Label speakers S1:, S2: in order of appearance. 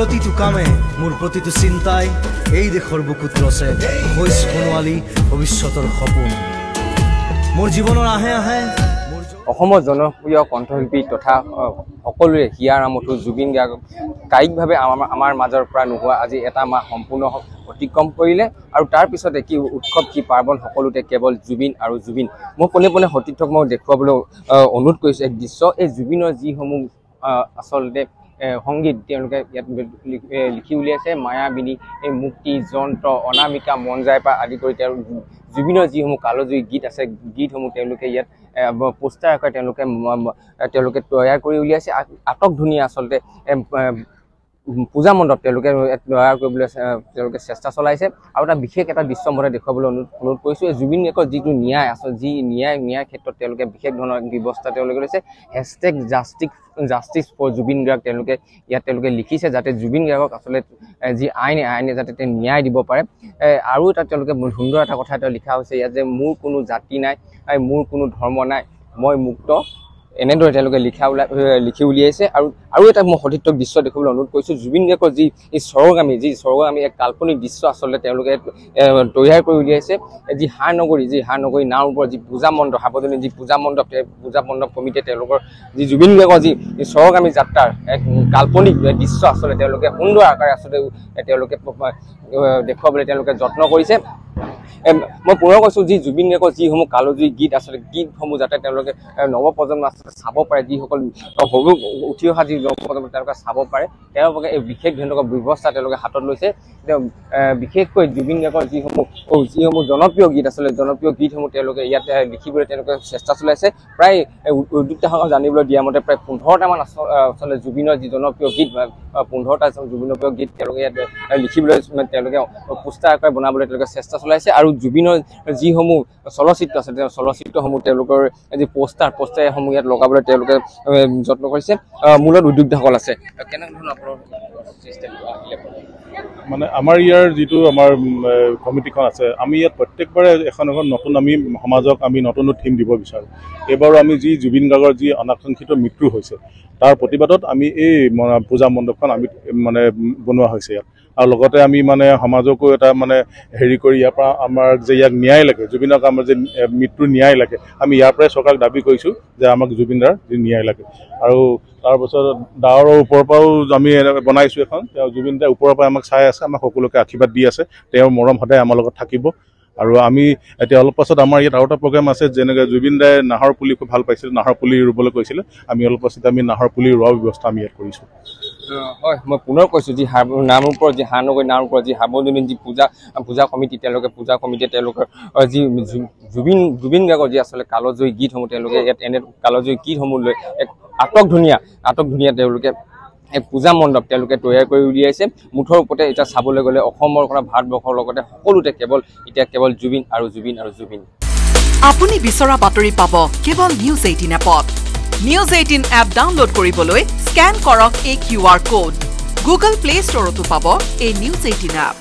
S1: প্ৰতিটো কামে মোৰ প্ৰতিটো চিন্তাই এই দেশৰ বুকুত ৰচে হৈছ সোণোৱালী ভৱিষ্যতৰ সপোন মোৰ জীৱনৰ আহে আহে
S2: অসমৰ জনপ্ৰিয় কণ্ঠশিল্পী তথা সকলোৰে হিয়াৰ আমঠু জুবিন গাৰ্গক কায়িকভাৱে আমাৰ মাজৰ পৰা নোহোৱা আজি এটা মাহ সম্পূৰ্ণ অতিক্ৰম কৰিলে আৰু তাৰ পিছতে কি উৎসৱ কি পাৰ্বণ সকলোতে কেৱল জুবিন আৰু জুবিন মই পোনে পোনে সতীৰ্থক মই দেখুৱাবলৈ অনুৰোধ কৰিছোঁ এক দৃশ্য এই জুবিনৰ যিসমূহ আচলতে সংগীত তেওঁলোকে ইয়াত লিখি উলিয়াইছে মায়াবিনী এই মুক্তি যন্ত্ৰ অনামিকা মন যায় পৰা আদি কৰি তেওঁ জুবিনৰ যিসমূহ কালজয়ী গীত আছে গীতসমূহ তেওঁলোকে ইয়াত পোষ্টাৰ আকাৰে তেওঁলোকে তৈয়াৰ কৰি উলিয়াইছে আটক ধুনীয়া আচলতে পূজা মণ্ডপ তেওঁলোকে তৈয়াৰ কৰিবলৈ তেওঁলোকে চেষ্টা চলাইছে আৰু এটা বিশেষ এটা দৃশ্য মই দেখুৱাবলৈ অনুৰোধ কৰিছোঁ এই জুবিন গাৰ্গৰ যিটো ন্যায় আচলতে যি ন্যায় ক্ষেত্ৰত তেওঁলোকে বিশেষ ধৰণৰ ব্যৱস্থা তেওঁলোকে লৈছে জাষ্টিছ ফৰ জুবিন গাৰ্গ তেওঁলোকে ইয়াত লিখিছে যাতে জুবিন গাৰ্গক আচলতে যি আইনে যাতে ন্যায় দিব পাৰে আৰু এটা তেওঁলোকে সুন্দৰ এটা কথা এটা লিখা হৈছে ইয়াত যে মোৰ কোনো জাতি নাই মোৰ কোনো ধৰ্ম নাই মই মুক্ত এনেদৰে তেওঁলোকে লিখি উলিয়াইছে আৰু এটা মই সতীৰ্থক দৃশ্য দেখিবলৈ অনুৰোধ কৰিছোঁ জুবিন গাৰ্গৰ যি স্বৰ্গগামী এক কাল্পনিক দৃশ্য আচলতে তেওঁলোকে তৈয়াৰ কৰি উলিয়াইছে যি হাৰনগৰী নাওৰ ওপৰত যি পূজা মণ্ডপ সাৱজনীন যি পূজা মণ্ডপ কমিটিয়ে তেওঁলোকৰ যি জুবিন গাৰ্গৰ যি স্বৰ্গগামী যাত্ৰাৰ এক কাল্পনিক দৃশ্য আচলতে তেওঁলোকে সুন্দৰ আকাৰে আচলতে তেওঁলোকে দেখুৱাবলৈ তেওঁলোকে যত্ন কৰিছে মই পুনৰ কৈছোঁ যি জুবিন গাৰ্গৰ যিসমূহ কালজয়ী গীত আচলতে গীতসমূহ যাতে তেওঁলোকে নৱপ্ৰজন্ম আচলতে চাব পাৰে যিসকল সৰু উঠি অহা যি নৱপ্ৰজন্ম তেওঁলোকে চাব পাৰে তেওঁলোকে এই বিশেষ ধৰণৰ ব্যৱস্থা তেওঁলোকে হাতত লৈছে বিশেষকৈ জুবিন গাৰ্গৰ যিসমূহ জনপ্ৰিয় গীত আচলতে জনপ্ৰিয় গীতসমূহ তেওঁলোকে ইয়াত লিখিবলৈ তেওঁলোকে চেষ্টা চলাইছে প্ৰায় উদ্যোক্তাসকলক জানিবলৈ দিয়া মতে প্ৰায় 15টামান আচলতে জুবিনৰ যি জনপ্ৰিয় গীত 15টা জুবিনপ্ৰিয় গীত তেওঁলোকে ইয়াত লিখিবলৈ তেওঁলোকে পোষ্টাৰ আকাৰে বনাবলৈ তেওঁলোকে চেষ্টা চলাইছে আৰু জুবিনৰ যিসমূহ চলচ্চিত্ৰ আছে চলচ্চিত্ৰসমূহ তেওঁলোকৰ যি পোষ্টাৰসমূহ ইয়াত লগাবলৈ তেওঁলোকে যত্ন কৰিছে মূলত উদ্যোক্তাসকল আছে কেনেধৰণৰ আপোনাৰ
S3: মানে আমাৰ ইয়াৰ যিটো আমাৰ কমিটিখন আছে আমি ইয়াত প্ৰত্যেকবাৰে এখন নতুন আমি সমাজক আমি নতুন থিম দিব বিচাৰোঁ এইবাৰো আমি যি জুবিন গাৰ্গৰ যি অনাকাংক্ষিত মৃত্যু হৈছে তাৰ প্ৰতিবাদত আমি এই পূজা মণ্ডপখন আমি মানে বনোৱা হৈছে ইয়াত আৰু লগতে আমি মানে সমাজকো এটা মানে হেৰি কৰি ইয়াৰ পৰা আমাৰ যে ইয়াক ন্যায় লাগে জুবিনক আমাৰ যে মৃত্যুৰ ন্যায় লাগে আমি ইয়াৰ পৰাই চৰকাৰক দাবী কৰিছোঁ যে আমাক জুবিনদাৰ যি ন্যায় লাগে আৰু তাৰপাছত ডাৱৰৰ ওপৰৰ পৰাও আমি বনাইছোঁ এখন তেওঁ জুবিনদাৰ ওপৰৰ পৰা আমাক চাই আছে আমাক সকলোকে আশীৰ্বাদ দি আছে তেওঁৰ মৰম সদায় আমাৰ লগত থাকিব আৰু আমি এতিয়া অলপ পাছত আমাৰ ইয়াত আৰু এটা প্ৰগ্ৰেম আছে যেনেকৈ জুবিনদাই নাহৰ পুলি খুব ভাল পাইছিলে নাহৰ পুলি ৰুবলৈ কৈছিলে আমি অলপ পাছত আমি নাহৰ পুলি ৰোৱাৰ ব্যৱস্থা আমি ইয়াত কৰিছোঁ
S2: হয় মই পুনৰ কৈছোঁ যি নামৰ ওপৰত যি হাৰনগৰী নামৰ ওপৰত যি সাৰ্বজনীন যি পূজা কমিটিয়ে তেওঁলোকৰ যি জুবিন গাৰ্গৰ যি আচলতে কালজয়ী গীতসমূহ তেওঁলোকে ইয়াত এনে কালজয়ী গীতসমূহ লৈ এক আটক ধুনীয়া তেওঁলোকে এক পূজা মণ্ডপ তেওঁলোকে তৈয়াৰ কৰি উলিয়াইছে মুঠৰ ওপৰতে এতিয়া চাবলৈ গ'লে অসমৰ পৰা ভাৰতবৰ্ষৰ লগতে সকলোতে কেৱল জুবিন আৰু জুবিন আৰু জুবিন
S4: আপুনি বিচৰা বাতৰি পাব কেৱল নিউজ 18 এপত নিউজ 18 এপ ডাউনলোড কৰিবলৈ স্ক্যান কৰক এই QR কোড গুগল প্লে ষ্টৰতো পাব এই নিউজ 18 এপ